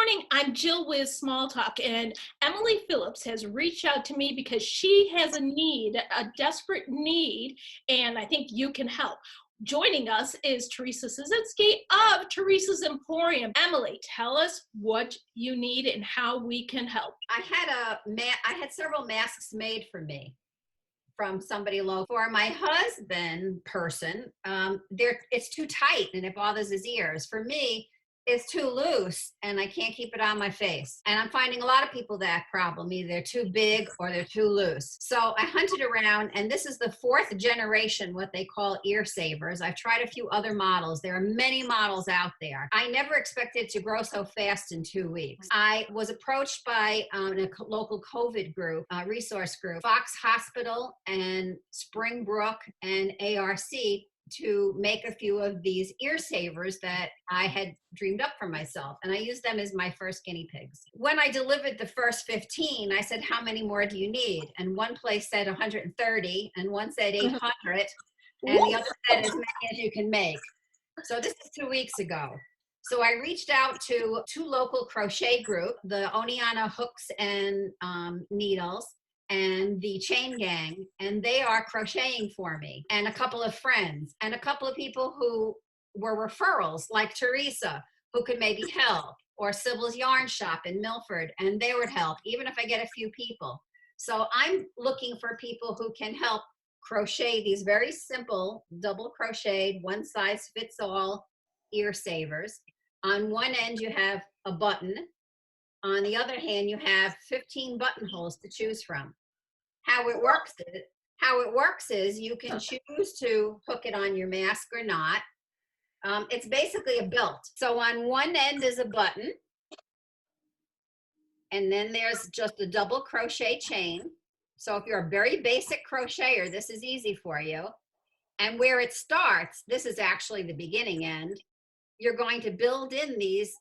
morning. I'm Jill with Small Talk, and Emily Phillips has reached out to me because she has a need, a desperate need, and I think you can help. Joining us is Teresa Szynski of Teresa's Emporium. Emily, tell us what you need and how we can help. I had several masks made for me from somebody local. For my husband it's too tight and it bothers his ears. For me, it's too loose and I can't keep it on my face. And I'm finding a lot of people that problem. Either they're too big or they're too loose. So I hunted around, and this is the 4th generation, what they call ear savers. I've tried a few other models. There are many models out there. I never expected it to grow so fast in 2 weeks. I was approached by a local COVID group, resource group, Fox Hospital and Springbrook and ARC, to make a few of these ear savers that I had dreamed up for myself. And I used them as my first guinea pigs. When I delivered the first 15, I said, how many more do you need? And one place said 130, and one said 800, and the other said as many as you can make. So this is 2 weeks ago. So I reached out to 2 local crochet groups, the Oneana Hooks and Needles, and the Chain Gang, and they are crocheting for me, and a couple of friends, and a couple of people who were referrals, like Teresa, who could maybe help, or Sybil's Yarn Shop in Milford, and they would help, even if I get a few people. So I'm looking for people who can help crochet these very simple, double crocheted, one size fits all ear savers. On one end, you have a button. On the other hand, you have 15 buttonholes to choose from. How it works is you can choose to hook it on your mask or not. It's basically a belt. So on one end is a button, and then there's just a double crochet chain. So if you're a very basic crocheter, this is easy for you. And where it starts, this is actually the beginning end, you're going to build in these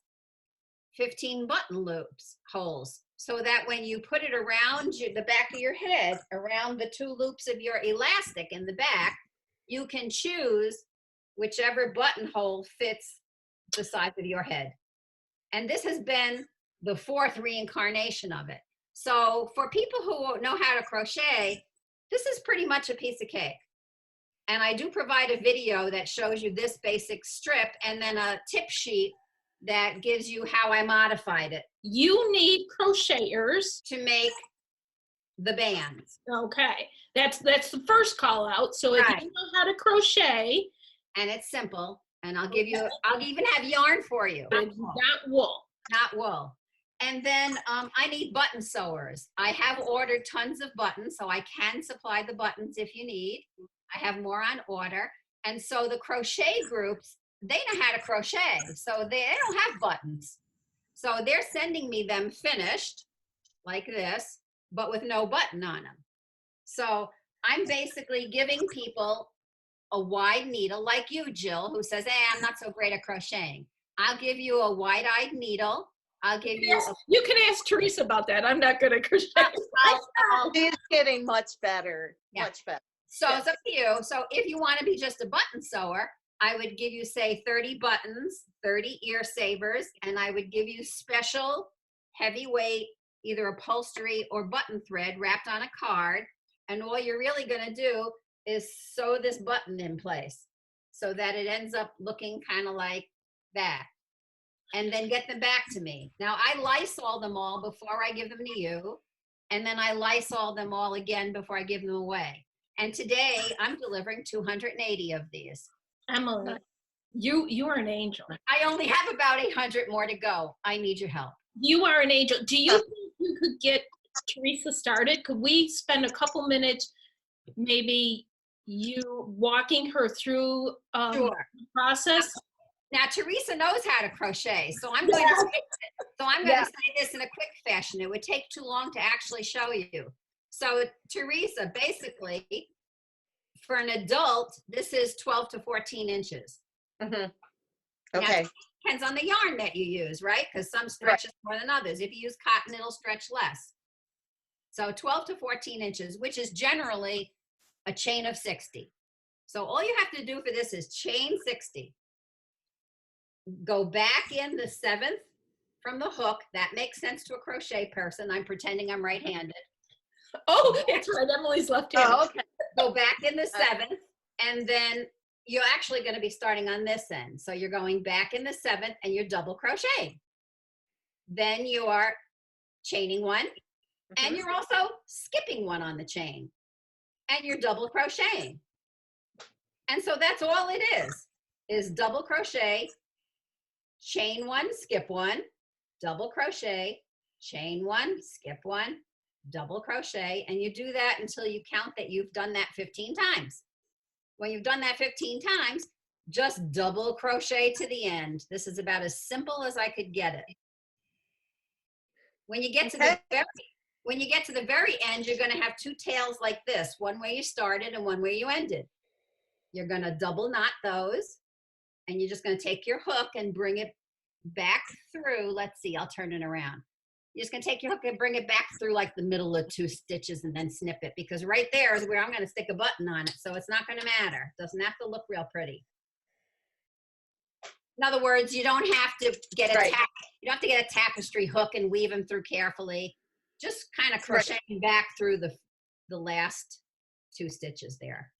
15 button loops, holes, so that when you put it around the back of your head, around the 2 loops of your elastic in the back, you can choose whichever buttonhole fits the size of your head. And this has been the 4th reincarnation of it. So for people who know how to crochet, this is pretty much a piece of cake. And I do provide a video that shows you this basic strip, and then a tip sheet that gives you how I modified it. You need crocheters to make the bands. Okay, that's the first call out. So if you know how to crochet, and it's simple, and I'll even have yarn for you. Not wool. Not wool. And then I need button sewers. I have ordered tons of buttons, so I can supply the buttons if you need. I have more on order. And so the crochet groups, they know how to crochet, so they don't have buttons. So they're sending me them finished, like this, but with no button on them. So I'm basically giving people a wide needle, like you, Jill, who says, hey, I'm not so great at crocheting. I'll give you a wide-eyed needle. I'll give you you can ask Teresa about that. I'm not good at crochet. She's getting much better. Yeah. Much better. So it's up to you. So if you want to be just a button sewer, I would give you, say, 30 buttons, 30 ear savers, and I would give you special heavyweight, either upholstery or button thread wrapped on a card. And all you're really going to do is sew this button in place so that it ends up looking kind of like that. And then get them back to me. Now, I Lysol them all before I give them to you. And then I Lysol them all again before I give them away. And today, I'm delivering 280 of these. Emily, you are an angel. I only have about 800 more to go. I need your help. You are an angel. Do you think you could get Teresa started? Could we spend a couple minutes, maybe you walking her through the process? Now, Teresa knows how to crochet, so I'm going to say this in a quick fashion. It would take too long to actually show you. So, Teresa, basically, for an adult, this is 12 to 14 inches. Mm-hmm. Now, Okay. it depends on the yarn that you use, right? Because some stretches more than others. If you use cotton, it'll stretch less. So 12 to 14 inches, which is generally a chain of 60. So all you have to do for this is chain 60. Go back in the 7th from the hook. That makes sense to a crochet person. I'm pretending I'm right-handed. Oh, it's right. Emily's left-handed. Oh, okay. Go back in the 7th, and then you're actually going to be starting on this end. So you're going back in the 7th and you're double crocheting. Then you are chaining one, and you're also skipping one on the chain, and you're double crocheting. And so that's all it is double crochet, chain one, skip one, double crochet, chain one, skip one, double crochet, and you do that until you count that you've done that 15 times. When you've done that 15 times, just double crochet to the end. This is about as simple as I could get it. When you get to the very end, you're going to have two tails like this, one where you started and one where you ended. You're going to double knot those, and you're just going to take your hook and bring it back through. Let's see, I'll turn it around. You're just going to take your hook and bring it back through like the middle of 2 stitches and then snip it, because right there is where I'm going to stick a button on it. So it's not going to matter. It doesn't have to look real pretty. In other words, you don't have to get a you don't have to get a tapestry hook and weave them through carefully. Just kind of crocheting back through the last 2 stitches there.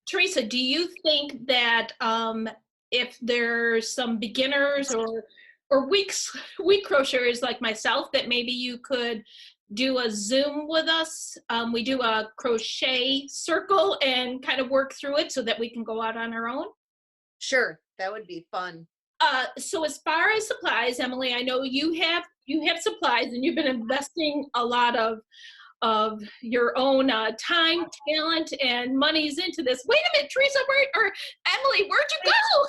Teresa, do you think that if there's some beginners or weak crocheters like myself, that maybe you could do a Zoom with us? We do a crochet circle and kind of work through it so that we can go out on our own. Sure, that would be fun. So as far as supplies, Emily, I know you have supplies, and you've been investing a lot of your own time, talent, and monies into this. Wait a minute, Teresa, or Emily, where'd you go?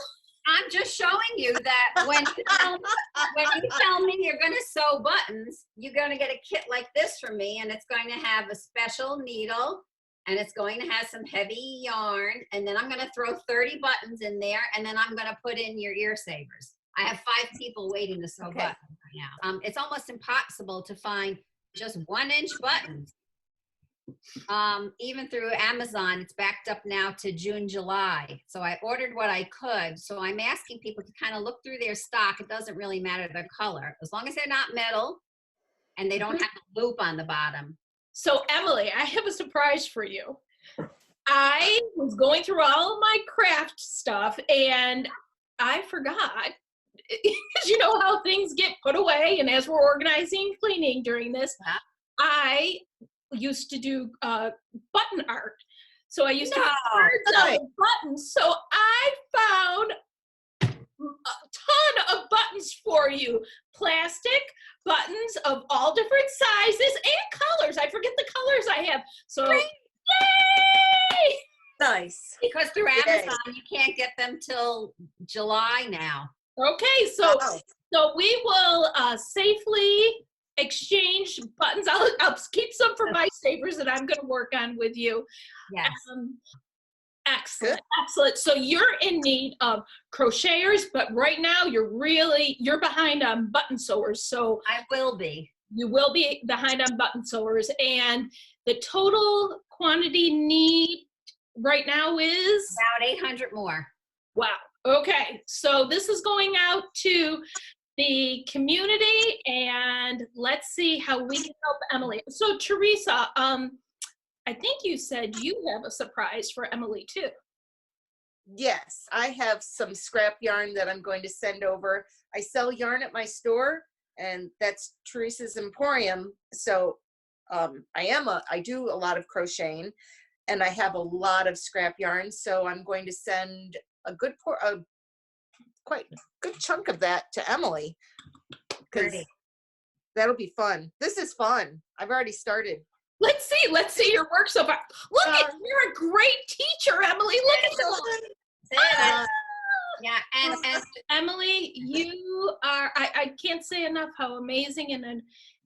I'm just showing you that when you tell me you're going to sew buttons, you're going to get a kit like this from me, and it's going to have a special needle, and it's going to have some heavy yarn, and then I'm going to throw 30 buttons in there, and then I'm going to put in your ear savers. I have 5 people waiting to sew buttons right now. It's almost impossible to find just 1-inch buttons. Even through Amazon, it's backed up now to June, July. So I ordered what I could. So I'm asking people to kind of look through their stock. It doesn't really matter the color, as long as they're not metal and they don't have a loop on the bottom. So Emily, I have a surprise for you. I was going through all of my craft stuff and I forgot. You know how things get put away, and as we're organizing cleaning during this, I used to do button art. So I used to have cards of buttons. So I found a ton of buttons for you. Plastic buttons of all different sizes and colors. I forget the colors I have. So yay! Nice. Because through Amazon, you can't get them till July now. Okay, so we will safely exchange buttons. I'll keep some for my savers that I'm going to work on with you. Yes. Excellent, excellent. So you're in need of crocheters, but right now you're behind on button sewers. So I will be. You will be behind on button sewers, and the total quantity need right now is about 800 more. Wow. Okay, so this is going out to the community, and let's see how we can help Emily. So Teresa, I think you said you have a surprise for Emily too. Yes, I have some scrap yarn that I'm going to send over. I sell yarn at my store, and that's Teresa's Emporium. So I do a lot of crocheting, and I have a lot of scrap yarn. So I'm going to send a quite good chunk of that to Emily, because that'll be fun. This is fun. I've already started. Let's see your work so far. Look you're a great teacher, Emily. Look at that. Yeah, and Emily, you are, I can't say enough how amazing and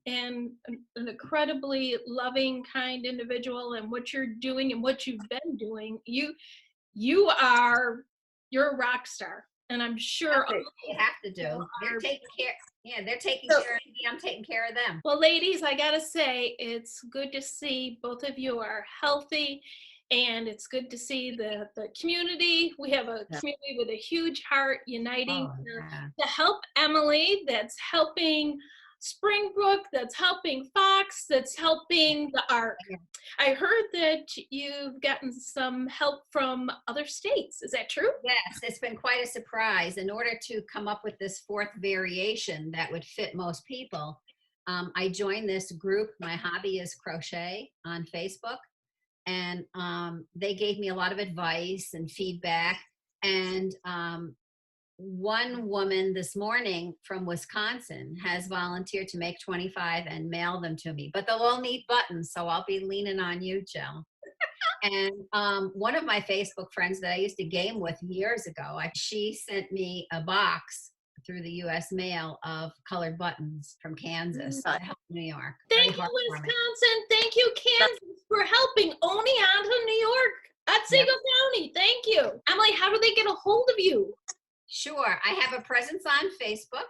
an incredibly loving, kind individual, and what you're doing and what you've been doing. You're a rock star, and I'm sure you have to do. They're taking care. Yeah, they're taking care of me. I'm taking care of them. Well, ladies, I gotta say, it's good to see both of you are healthy and it's good to see the community. We have a Yeah. community with a huge heart uniting Oh, yeah. to help Emily, that's helping Springbrook, that's helping Fox, that's helping the ARC. I heard that you've gotten some help from other states. Is that true? Yes, it's been quite a surprise. In order to come up with this fourth variation that would fit most people, I joined this group. My hobby is crochet on Facebook, and they gave me a lot of advice and feedback. And one woman this morning from Wisconsin has volunteered to make 25 and mail them to me, but they'll all need buttons, so I'll be leaning on you, Jill. And one of my Facebook friends that I used to game with years ago, she sent me a box through the U.S. mail of colored buttons from Kansas to help New York. Thank you, Wisconsin. Thank you, Kansas, for helping Oneonta, New York, Otsego County. Thank you. Emily, how do they get a hold of you? Sure. I have a presence on Facebook.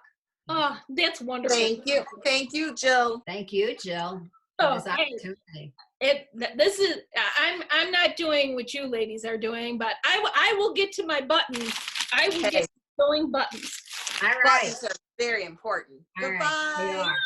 Oh, that's wonderful. Thank you. Thank you, Jill. Thank you, Jill. Oh, For this opportunity. This is, I'm not doing what you ladies are doing, but I will get to my buttons. I will get sewing buttons. All right. Buttons are very important. All Goodbye. right.